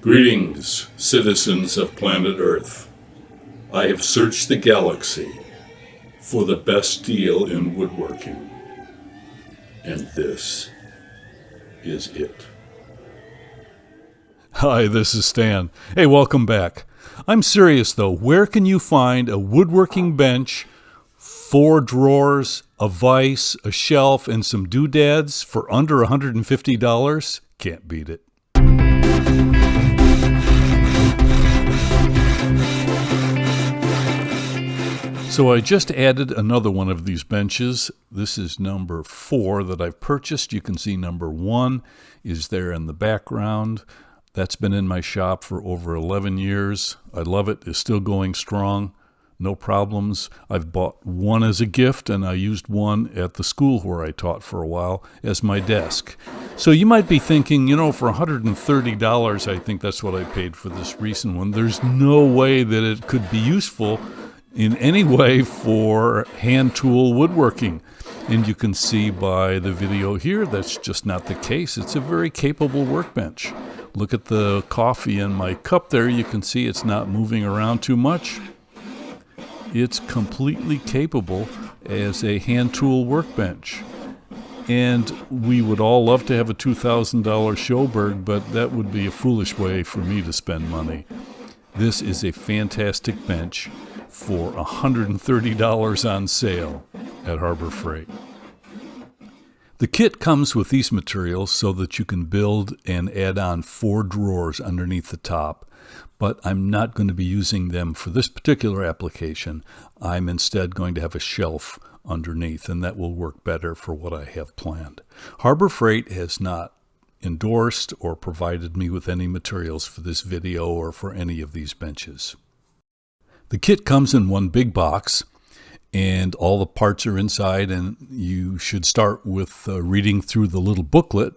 Greetings, citizens of planet Earth. I have searched the galaxy for the best deal in woodworking, and this is it. Hi, this is Stan. Hey, welcome back. I'm serious though, where can you find a woodworking bench, 4 drawers, a vise, a shelf, and some doodads for under $150? Can't beat it. So I just added another one of these benches. This is number 4 that I've purchased. You can see number 1 is there in the background. That's been in my shop for over 11 years. I love it. It's still going strong. No problems. I've bought one as a gift, and I used one at the school where I taught for a while as my desk. So you might be thinking, for $130, I think that's what I paid for this recent one. There's no way that it could be useful in any way for hand tool woodworking. And you can see by the video here, that's just not the case. It's a very capable workbench. Look at the coffee in my cup there. You can see it's not moving around too much. It's completely capable as a hand tool workbench. And we would all love to have a $2,000 Sjoberg, but that would be a foolish way for me to spend money. This is a fantastic bench for $130 on sale at Harbor Freight. The kit comes with these materials so that you can build and add on 4 drawers underneath the top, but I'm not going to be using them for this particular application. I'm instead going to have a shelf underneath, and that will work better for what I have planned. Harbor Freight has not endorsed or provided me with any materials for this video or for any of these benches. The kit comes in one big box, and all the parts are inside, and you should start with reading through the little booklet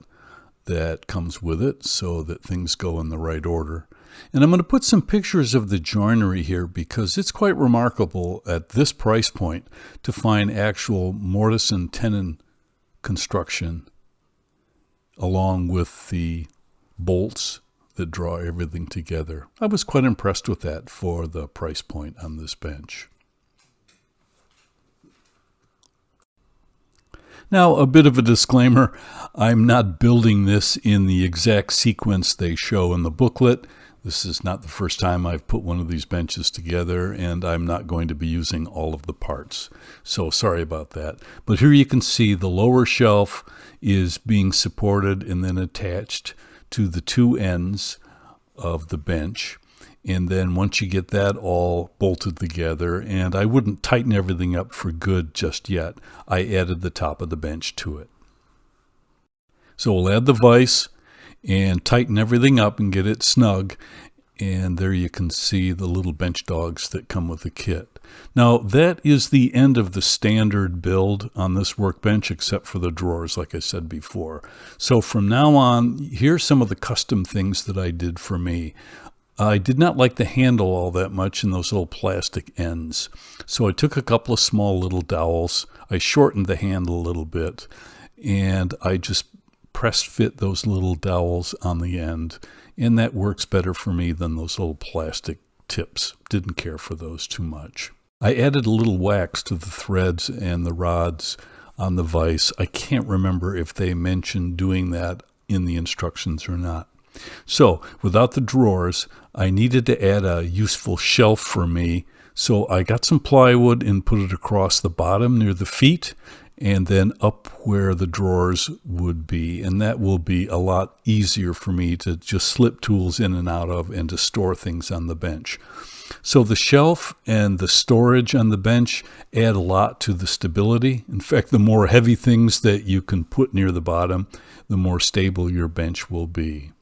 that comes with it so that things go in the right order. And I'm going to put some pictures of the joinery here because it's quite remarkable at this price point to find actual mortise and tenon construction along with the bolts that draw everything together. I was quite impressed with that for the price point on this bench. Now, a bit of a disclaimer. I'm not building this in the exact sequence they show in the booklet. This is not the first time I've put one of these benches together, and I'm not going to be using all of the parts. So sorry about that. But here you can see the lower shelf is being supported and then attached to the 2 ends of the bench. And then once you get that all bolted together, and I wouldn't tighten everything up for good just yet, I added the top of the bench to it. So we'll add the vise and tighten everything up and get it snug. And there you can see the little bench dogs that come with the kit. Now that is the end of the standard build on this workbench, except for the drawers, like I said before. So from now on, here's some of the custom things that I did for me. I did not like the handle all that much in those little plastic ends. So I took a couple of small little dowels. I shortened the handle a little bit, and I just press fit those little dowels on the end, and that works better for me than those little plastic tips. Didn't care for those too much. I added a little wax to the threads and the rods on the vise. I can't remember if they mentioned doing that in the instructions or not. So without the drawers, I needed to add a useful shelf for me. So I got some plywood and put it across the bottom near the feet and then up where the drawers would be. And that will be a lot easier for me to just slip tools in and out of and to store things on the bench. So the shelf and the storage on the bench add a lot to the stability. In fact, the more heavy things that you can put near the bottom, the more stable your bench will be.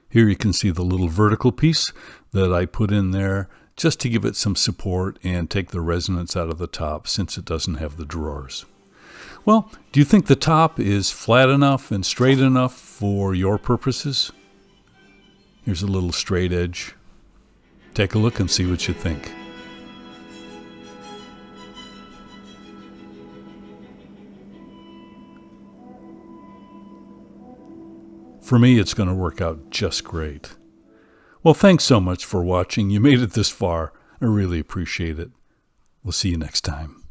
Here you can see the little vertical piece that I put in there just to give it some support and take the resonance out of the top since it doesn't have the drawers. Well, do you think the top is flat enough and straight enough for your purposes? Here's a little straight edge. Take a look and see what you think. For me, it's going to work out just great. Well, thanks so much for watching. You made it this far. I really appreciate it. We'll see you next time.